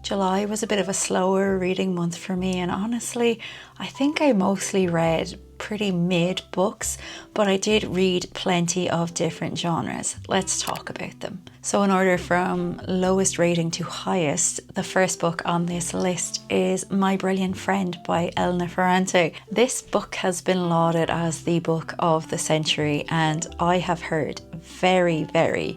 July was a bit of a slower reading month for me, and honestly, I think I mostly read pretty mid books, but I did read plenty of different genres. Let's talk about them. So in order from lowest rating to highest, the first book on this list is My Brilliant Friend by Elena Ferrante. This book has been lauded as the book of the century, and I have heard very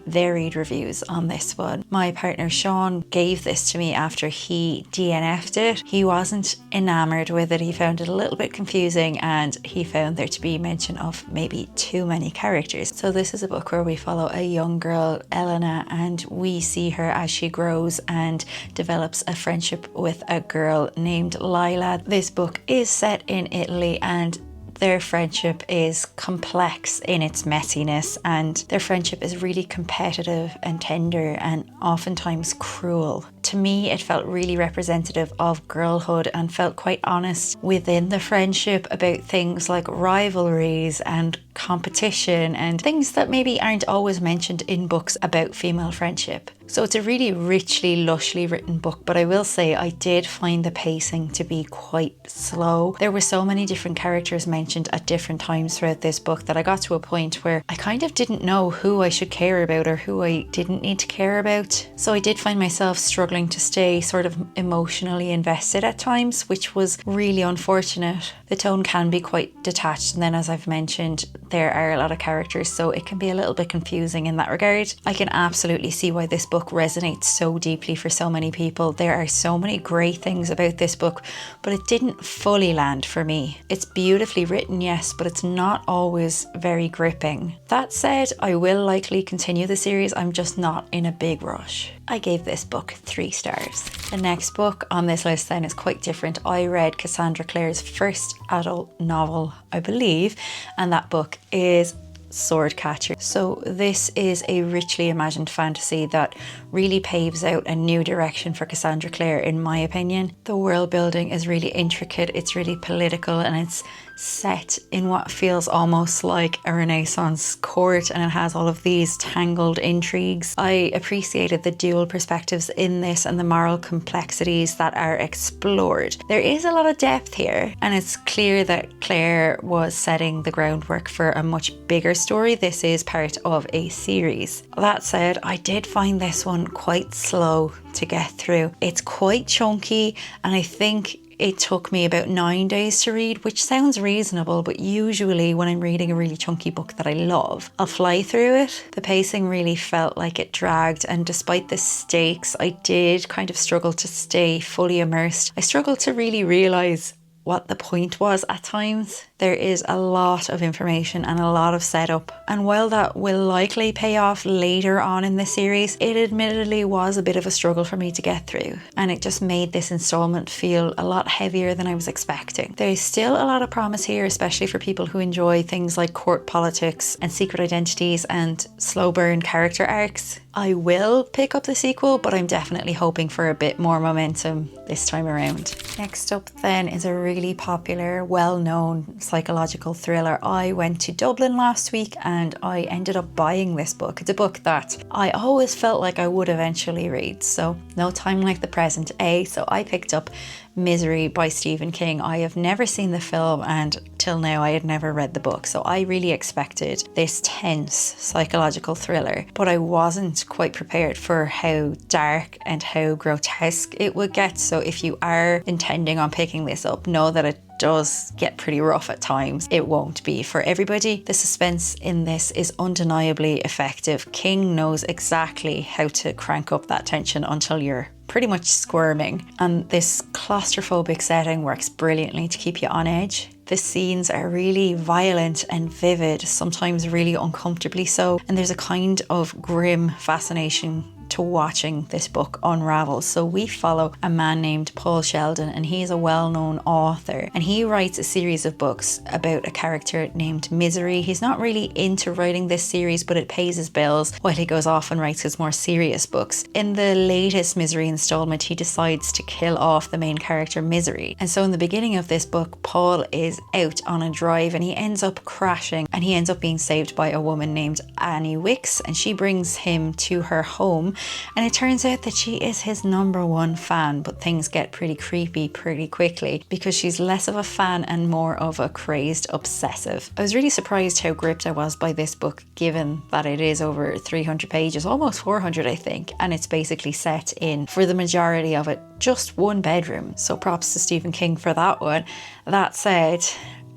varied reviews on this one. My partner Sean gave this to me after he DNF'd it. He wasn't enamored with it. He found it a little bit confusing, and he found there to be mention of maybe too many characters. So this is a book where we follow a young girl, Elena, and we see her as she grows and develops a friendship with a girl named Lila. This book is set in Italy, and their friendship is complex in its messiness, and their friendship is really competitive and tender and oftentimes cruel. To me, it felt really representative of girlhood and felt quite honest within the friendship about things like rivalries and competition and things that maybe aren't always mentioned in books about female friendship. So it's a really richly, lushly written book, but I will say I did find the pacing to be quite slow. There were so many different characters mentioned at different times throughout this book that I got to a point where I kind of didn't know who I should care about or who I didn't need to care about. So I did find myself struggling to stay sort of emotionally invested at times, which was really unfortunate. The tone can be quite detached, and then as I've mentioned, there are a lot of characters, so it can be a little bit confusing in that regard. I can absolutely see why this book resonates so deeply for so many people. There are so many great things about this book, but it didn't fully land for me. It's beautifully written, yes, but it's not always very gripping. That said, I will likely continue the series. I'm just not in a big rush. I gave this book 3 stars. The next book on this list then is quite different. I read Cassandra Clare's first adult novel, I believe, and that book is Swordcatcher. So this is a richly imagined fantasy that really paves out a new direction for Cassandra Clare, in my opinion. The world building is really intricate, it's really political, and it's set in what feels almost like a Renaissance court, and it has all of these tangled intrigues. I appreciated the dual perspectives in this and the moral complexities that are explored. There is a lot of depth here, and it's clear that Clare was setting the groundwork for a much bigger story. This is part of a series. That said, I did find this one quite slow to get through. It's quite chunky, and I think it took me about 9 days to read, which sounds reasonable, but usually when I'm reading a really chunky book that I love, I'll fly through it. The pacing really felt like it dragged, and despite the stakes, I did kind of struggle to stay fully immersed. I struggled to really realise what the point was at times. There is a lot of information and a lot of setup, and while that will likely pay off later on in the series, it admittedly was a bit of a struggle for me to get through, and it just made this installment feel a lot heavier than I was expecting. There is still a lot of promise here, especially for people who enjoy things like court politics and secret identities and slow burn character arcs. I will pick up the sequel, but I'm definitely hoping for a bit more momentum this time around. Next up then is a really popular, well-known psychological thriller. I went to Dublin last week and I ended up buying this book. It's a book that I always felt like I would eventually read, so no time like the present, so I picked up Misery by Stephen King. I have never seen the film, and till now I had never read the book, so I really expected this tense psychological thriller, but I wasn't quite prepared for how dark and how grotesque it would get. So if you are intending on picking this up, know that it does get pretty rough at times. It won't be for everybody. The suspense in this is undeniably effective. King knows exactly how to crank up that tension until you're pretty much squirming, and this claustrophobic setting works brilliantly to keep you on edge. The scenes are really violent and vivid, sometimes really uncomfortably so, and there's a kind of grim fascination to watching this book unravel. So we follow a man named Paul Sheldon, and he's a well-known author, and he writes a series of books about a character named Misery. He's not really into writing this series, but it pays his bills while he goes off and writes his more serious books. In the latest Misery installment, he decides to kill off the main character Misery, and so in the beginning of this book, Paul is out on a drive and he ends up crashing, and he ends up being saved by a woman named Annie Wicks, and she brings him to her home And it turns out that she is his #1 fan, but things get pretty creepy pretty quickly because she's less of a fan and more of a crazed obsessive. I was really surprised how gripped I was by this book, given that it is over 300 pages, almost 400 I think, and it's basically set in, for the majority of it, just one bedroom. So props to Stephen King for that one. That said,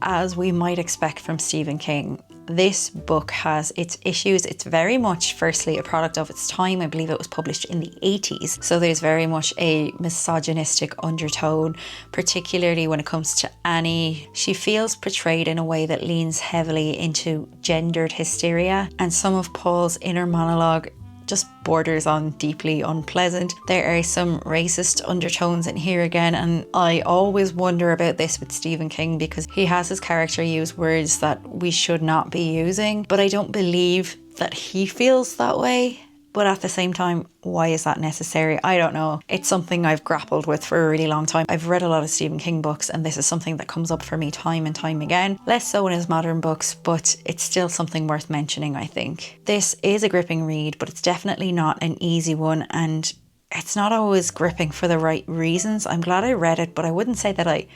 as we might expect from Stephen King, this book has its issues. It's very much, firstly, a product of its time. I believe it was published in the 80s. So there's very much a misogynistic undertone, particularly when it comes to Annie. She feels portrayed in a way that leans heavily into gendered hysteria, and some of Paul's inner monologue just borders on deeply unpleasant. There are some racist undertones in here again, and I always wonder about this with Stephen King because he has his character use words that we should not be using, but I don't believe that he feels that way. But at the same time, why is that necessary? I don't know. It's something I've grappled with for a really long time. I've read a lot of Stephen King books, and this is something that comes up for me time and time again. Less so in his modern books, but it's still something worth mentioning, I think. This is a gripping read, but it's definitely not an easy one, and it's not always gripping for the right reasons. I'm glad I read it, but I wouldn't say that I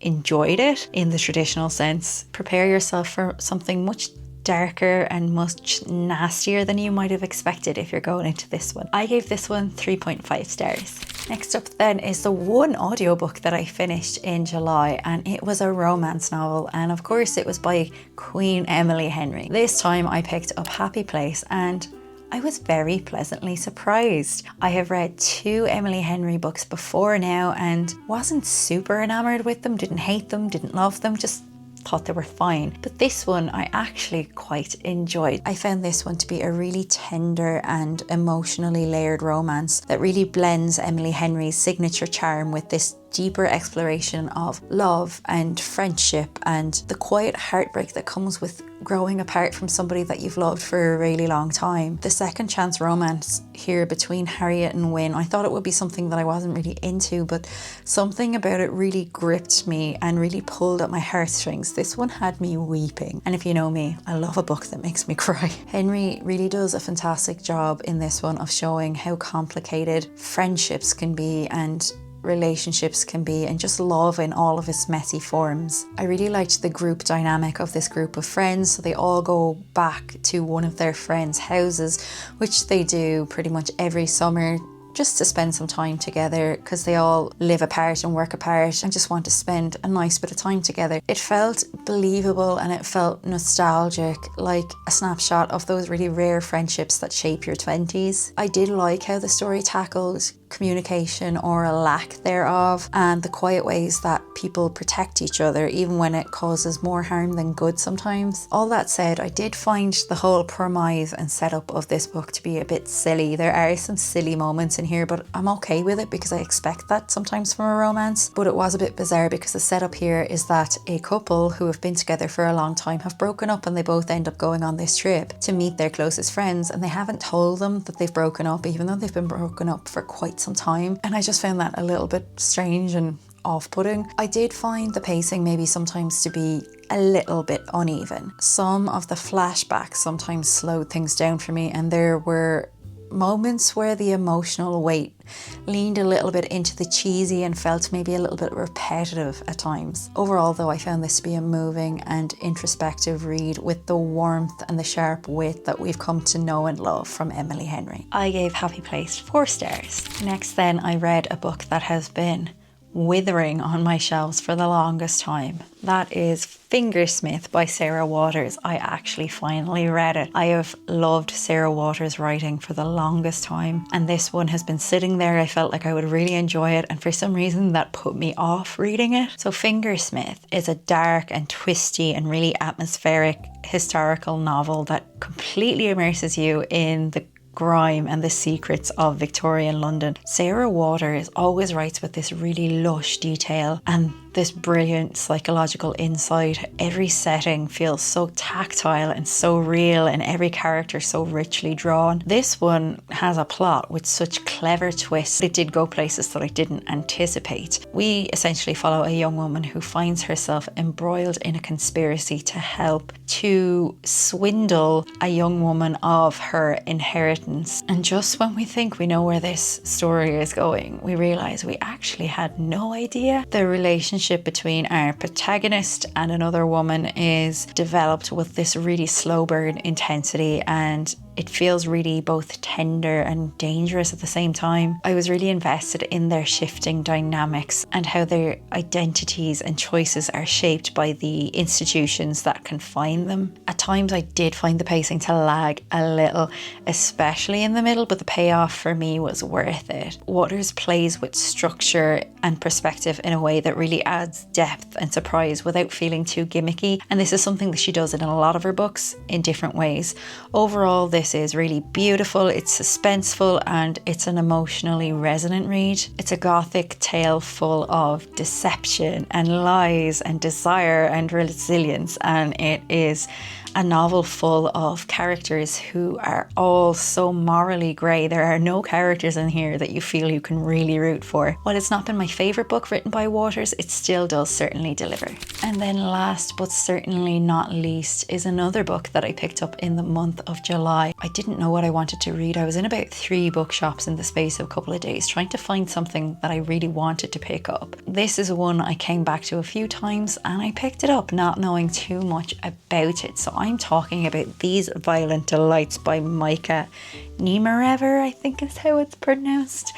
enjoyed it in the traditional sense. Prepare yourself for something much darker and much nastier than you might have expected if you're going into this one. I gave this one 3.5 stars. Next up then is the one audiobook that I finished in July, and it was a romance novel, and of course it was by Queen Emily Henry. This time I picked up Happy Place, and I was very pleasantly surprised. I have read 2 Emily Henry books before now and wasn't super enamored with them, didn't hate them, didn't love them, just thought they were fine. But this one I actually quite enjoyed. I found this one to be a really tender and emotionally layered romance that really blends Emily Henry's signature charm with this deeper exploration of love and friendship and the quiet heartbreak that comes with growing apart from somebody that you've loved for a really long time. The second chance romance here between Harriet and Wynne, I thought it would be something that I wasn't really into, but something about it really gripped me and really pulled at my heartstrings. This one had me weeping, and if you know me, I love a book that makes me cry. Henry really does a fantastic job in this one of showing how complicated friendships can be and relationships can be, and just love in all of its messy forms. I really liked the group dynamic of this group of friends. So they all go back to one of their friends' houses, which they do pretty much every summer, just to spend some time together because they all live apart and work apart and just want to spend a nice bit of time together. It felt believable and it felt nostalgic, like a snapshot of those really rare friendships that shape your 20s. I did like how the story tackled communication or a lack thereof, and the quiet ways that people protect each other even when it causes more harm than good sometimes. All that said, I did find the whole premise and setup of this book to be a bit silly. There are some silly moments in here, but I'm okay with it because I expect that sometimes from a romance. But it was a bit bizarre because the setup here is that a couple who have been together for a long time have broken up, and they both end up going on this trip to meet their closest friends, and they haven't told them that they've broken up even though they've been broken up for quite some time. And I just found that a little bit strange and off-putting. I did find the pacing maybe sometimes to be a little bit uneven. Some of the flashbacks sometimes slowed things down for me, and there were moments where the emotional weight leaned a little bit into the cheesy and felt maybe a little bit repetitive at times. Overall though, I found this to be a moving and introspective read with the warmth and the sharp wit that we've come to know and love from Emily Henry. I gave Happy Place 4 stars. Next then, I read a book that has been withering on my shelves for the longest time. That is Fingersmith by Sarah Waters. I actually finally read it. I have loved Sarah Waters' writing for the longest time, and this one has been sitting there. I felt like I would really enjoy it, and for some reason that put me off reading it. So Fingersmith is a dark and twisty and really atmospheric historical novel that completely immerses you in the grime and the secrets of Victorian London. Sarah Waters always writes with this really lush detail and this brilliant psychological insight. Every setting feels so tactile and so real, and every character so richly drawn. This one has a plot with such clever twists. It did go places that I didn't anticipate. We essentially follow a young woman who finds herself embroiled in a conspiracy to help to swindle a young woman of her inheritance importance. And just when we think we know where this story is going, we realise we actually had no idea. The relationship between our protagonist and another woman is developed with this really slow burn intensity, and it feels really both tender and dangerous at the same time. I was really invested in their shifting dynamics and how their identities and choices are shaped by the institutions that confine them. At times I did find the pacing to lag a little, especially in the middle, but the payoff for me was worth it. Waters plays with structure and perspective in a way that really adds depth and surprise without feeling too gimmicky, and this is something that she does in a lot of her books in different ways. Overall, this is really beautiful, it's suspenseful, and it's an emotionally resonant read. It's a gothic tale full of deception and lies and desire and resilience, and it is a novel full of characters who are all so morally grey. There are no characters in here that you feel you can really root for. While it's not been my favourite book written by Waters, it still does certainly deliver. And then last but certainly not least is another book that I picked up in the month of July. I didn't know what I wanted to read. I was in about 3 bookshops in the space of a couple of days trying to find something that I really wanted to pick up. This is one I came back to a few times and I picked it up not knowing too much about it. So I'm talking about These Violent Delights by Micah Niemerever, I think is how it's pronounced.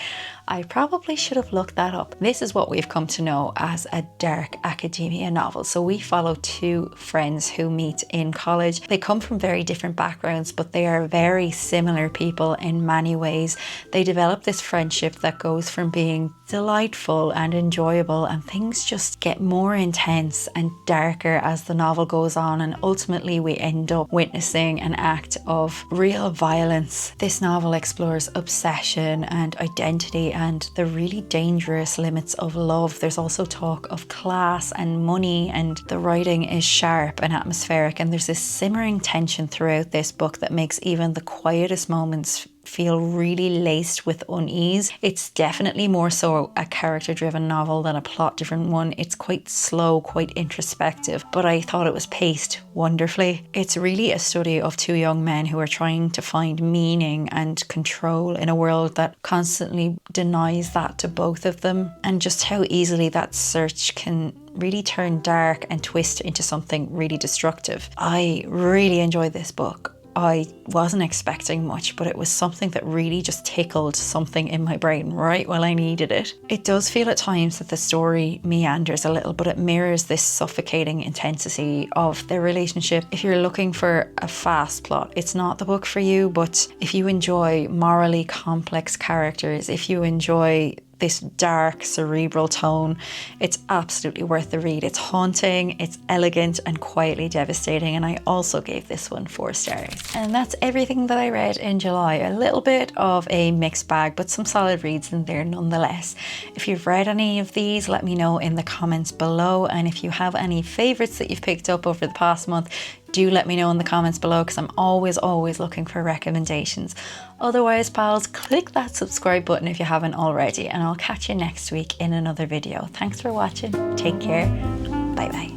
I probably should have looked that up. This is what we've come to know as a dark academia novel. So we follow 2 friends who meet in college. They come from very different backgrounds, but they are very similar people in many ways. They develop this friendship that goes from being delightful and enjoyable, and things just get more intense and darker as the novel goes on, and ultimately we end up witnessing an act of real violence. This novel explores obsession and identity and the really dangerous limits of love. There's also talk of class and money, and the writing is sharp and atmospheric, and there's this simmering tension throughout this book that makes even the quietest moments feel really laced with unease. It's definitely more so a character-driven novel than a plot-driven one. It's quite slow, quite introspective, but I thought it was paced wonderfully. It's really a study of 2 young men who are trying to find meaning and control in a world that constantly denies that to both of them, and just how easily that search can really turn dark and twist into something really destructive. I really enjoyed this book. I wasn't expecting much, but it was something that really just tickled something in my brain right while I needed it. It does feel at times that the story meanders a little, but it mirrors this suffocating intensity of their relationship. If you're looking for a fast plot, it's not the book for you, but if you enjoy morally complex characters, if you enjoy this dark cerebral tone, it's absolutely worth the read. It's haunting, it's elegant and quietly devastating, and I also gave this one 4 stars. And that's everything that I read in July. A little bit of a mixed bag, but some solid reads in there nonetheless. If you've read any of these, let me know in the comments below, and if you have any favourites that you've picked up over the past month, do let me know in the comments below, because I'm always looking for recommendations. Otherwise, pals, click that subscribe button if you haven't already, and I'll catch you next week in another video. Thanks for watching. Take care. Bye bye.